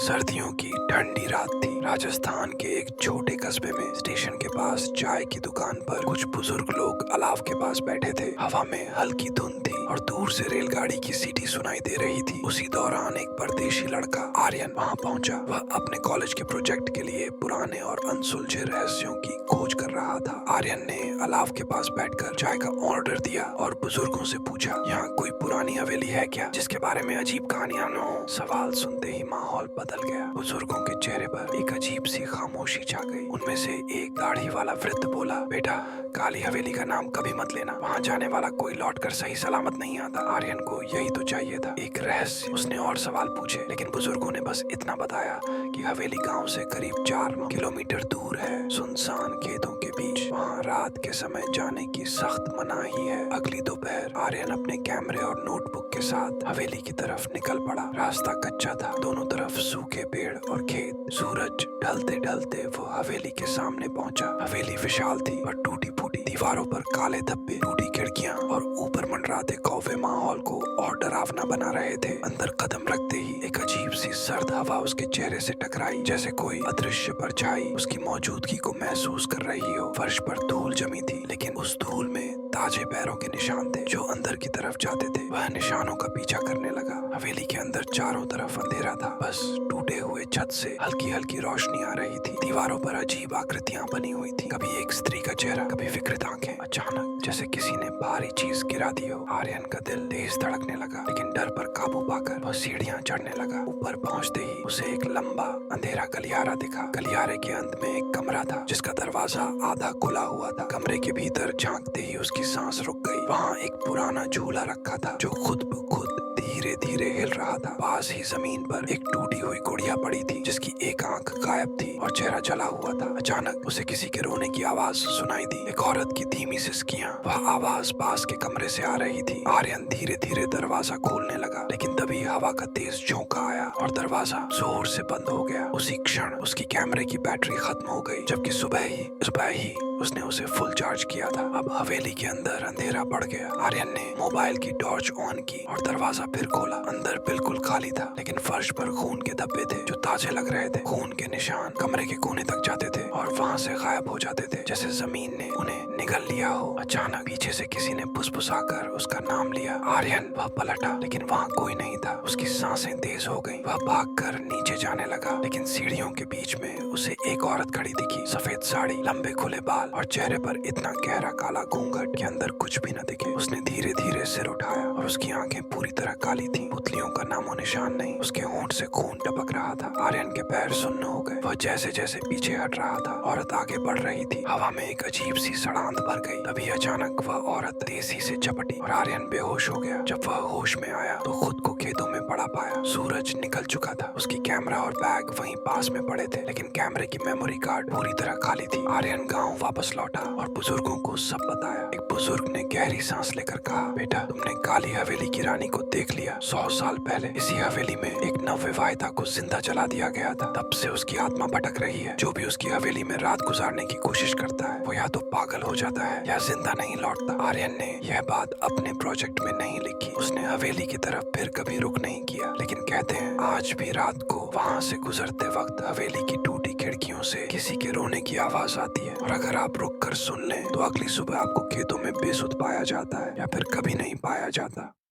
सर्दियों की ठंडी रात थी। राजस्थान के एक छोटे कस्बे में स्टेशन के पास चाय की दुकान पर कुछ बुजुर्ग लोग अलाव के पास बैठे थे। हवा में हल्की धुंध थी और दूर से रेलगाड़ी की सीटी सुनाई दे रही थी। उसी दौरान एक परदेशी लड़का आर्यन वहां पहुंचा। वह अपने कॉलेज के प्रोजेक्ट के लिए पुराने और अनसुलझे रहस्यों की खोज कर रहा था। आर्यन ने अलाव के पास बैठकर चाय का ऑर्डर दिया और बुजुर्गों से पूछा, यहाँ कोई पुरानी हवेली है क्या जिसके बारे में अजीब कहानियां न हो? सवाल सुनते ही माहौल बदल गया। बुजुर्गों के चेहरे पर एक अजीब सी खामोशी छा गई। उनमें से एक दाढ़ी वाला वृद्ध बोला, बेटा, काली हवेली का नाम कभी मत लेना। वहाँ जाने वाला कोई लौटकर सही सलामत नहीं आता। आर्यन को यही तो चाहिए था, एक रहस्य। उसने और सवाल पूछे, लेकिन बुजुर्गों ने बस इतना बताया कि हवेली गांव से करीब 4 किलोमीटर दूर है, सुनसान खेतों के बीच। वहाँ रात के समय जाने की सख्त मनाही है। अगली दोपहर आर्यन अपने कैमरे और नोटबुक के साथ हवेली की तरफ निकल पड़ा। रास्ता कच्चा था, दोनों तरफ सूखे पेड़ और खेत। सूरज ढलते ढलते वो हवेली के सामने पहुंचा। हवेली विशाल थी और टूटी फूटी। दीवारों पर काले धब्बे, टूटी खिड़कियां और ऊपर मंडराते कौवे माहौल को और डरावना बना रहे थे। अंदर कदम रखते ही एक अजीब सी सर्द हवा उसके चेहरे से टकराई, जैसे कोई अदृश्य परछाई उसकी मौजूदगी को महसूस कर रही हो। फर्श पर धूल जमी थी, लेकिन उस धूल में ताजे पैरों के निशान थे जो अंदर की तरफ जाते थे। वह निशानों का पीछा करने लगा। हवेली के अंदर चारों तरफ अंधेरा था, बस टूटे हुए छत से हल्की हल्की रोशनी आ रही थी। दीवारों पर अजीब आकृतियां बनी हुई थी, कभी एक स्त्री का चेहरा, कभी विकृत आंखें। अचानक जैसे किसी ने भारी चीज गिरा दी हो। आर्यन का दिल तेज धड़कने लगा, लेकिन डर पर काबू पाकर वह सीढ़ियां चढ़ने लगा। ऊपर पहुंचते ही उसे एक लंबा अंधेरा गलियारा दिखा। गलियारे के अंत में एक कमरा था जिसका दरवाजा आधा खुला हुआ था। कमरे के भीतर झांकते ही उसकी सांस रुक गई। वहाँ एक पुराना झूला रखा था जो खुद ब खुद धीरे धीरे हिल रहा था। पास ही जमीन पर एक टूटी हुई गुड़िया पड़ी थी जिसकी एक आंख गायब थी और चेहरा जला हुआ था। अचानक उसे किसी के रोने की आवाज सुनाई दी, एक औरत की धीमी सिसकियां। वह आवाज पास के कमरे से आ रही थी। आर्यन धीरे धीरे दरवाजा खोलने लगा, लेकिन तभी हवा का तेज झोंका आया और दरवाजा जोर से बंद हो गया। उसी क्षण उसकी कैमरे की बैटरी खत्म हो गई, जबकि सुबह ही उसने उसे फुल चार्ज किया था। अब हवेली के अंदर अंधेरा बढ़ गया। आर्यन ने मोबाइल की टॉर्च ऑन की और दरवाजा फिर खोला। अंदर बिल्कुल खाली था, लेकिन फर्श पर खून के धब्बे थे जो ताजे लग रहे थे। खून के निशान कमरे के कोने तक जाते थे और वहाँ से गायब हो जाते थे, जैसे जमीन ने उन्हें निगल लिया हो। अचानक पीछे से किसी ने फुसफुसाकर उसका नाम लिया, आर्यन। वह पलटा, लेकिन वहाँ कोई नहीं था। उसकी सांसें तेज हो गईं। वह भागकर नीचे जाने लगा, लेकिन सीढ़ियों के बीच में उसे एक औरत खड़ी दिखी। सफेद साड़ी, लंबे खुले बाल और चेहरे पर इतना गहरा काला घूंघट कि अंदर कुछ भी न दिखे। उसने धीरे धीरे सिर उठाया और उसकी आंखें पूरी तरह काली थीं। पुतलियों का नामो निशान नहीं। उसके होंठ से खून टपक रहा था। आर्यन के पैर सुन्न हो गए। वह जैसे जैसे पीछे हट रहा था, औरत आगे बढ़ रही थी। हवा में एक अजीब सी सड़ांध भर गई। तभी अचानक वह औरत तेजी से झपटी और आर्यन बेहोश हो गया। जब वह होश में आया तो खुद को खेतों में पड़ा पाया। सूरज निकल चुका था। उसकी कैमरा और बैग वहीं पास में पड़े थे, लेकिन कैमरे की मेमोरी कार्ड पूरी तरह खाली थी। आर्यन गांव वापस लौटा और बुजुर्गों को सब बताया। एक बुजुर्ग ने गहरी सांस लेकर कहा, बेटा, तुमने काली हवेली की रानी को देख लिया। 100 साल पहले इसी हवेली में एक नवविवाहिता को जिंदा जला दिया गया था। तब से उसकी आत्मा भटक रही है। जो भी उसकी हवेली में रात गुजारने की कोशिश करता है वो या तो पागल हो जाता है या जिंदा नहीं लौटता। आर्यन ने यह बात अपने प्रोजेक्ट में नहीं लिखी। उसने हवेली की तरफ फिर कभी रुख नहीं किया, लेकिन कहते हैं आज भी रात को वहाँ से गुजरते वक्त हवेली की टूटी खिड़कियों से किसी के रोने की आवाज आती है। और अगर आप रुक कर सुन लें तो अगली सुबह आपको खेतों में बेसुध पाया जाता है या फिर कभी नहीं पाया जाता।